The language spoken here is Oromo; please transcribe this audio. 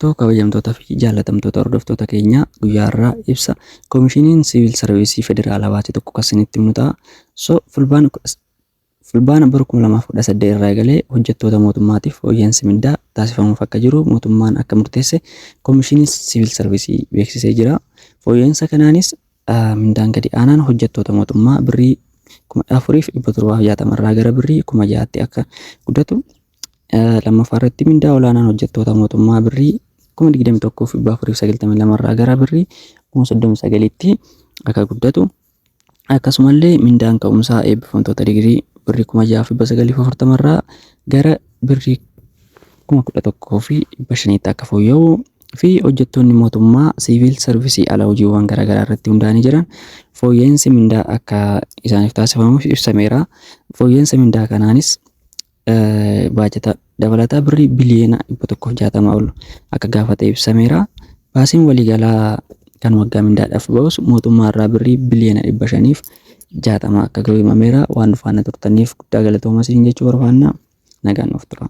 Ulfaatoo kabajamtootaa fi jaallatamtoota hordoftoota keenya guyyaa har'aa ibsa Koomishiniin Siviil Sarviisii Federaalaa baase tokko kan isinitti himu ta'a. Fulbaana bara 2018 irraa eegalee hojjettoota mootummaatiif fooyya'insi mindaa taasifamuuf akka jiru mootummaan akka murteesse Koomishiniin Siviil Sarviisii beeksisee jira. Fooyya'insa kanaanis mindaan gadi aanaan hojjettoota mootummaa birrii 4,760 irraa gara birrii 6,000tti akka guddatu. Lammaffaa irratti mindaa olaanaan hojjettoota mootummaa birrii 21,492 irraa gara birrii 39,000tti akka guddatu. Akkasumallee mindaan ka'umsaa eebbifamtoota digirii birrii 6,940 irraa gara birrii 11,500tti akka fooyya'u fi hojjettoonni mootummaa siviil sarvisii ala hojiiwwan garaagaraa irratti hundaa'anii jiran fooyya'insi mindaa akka isaaniif taasifamuuf ibsameera. Fooyya'insa mindaa kanaanis baajata dabalataa birrii biliyoona 160 ol akka gaafate ibsameera. Baasiin waliigalaa kan waggaa mindaadhaaf ba'us mootummaa irraa birrii biliyoona 560 akka ga'u himameera. Waan faana turtaniif guddaa galatoomaa jechuu barbaanna. Nagaan nuuf tura.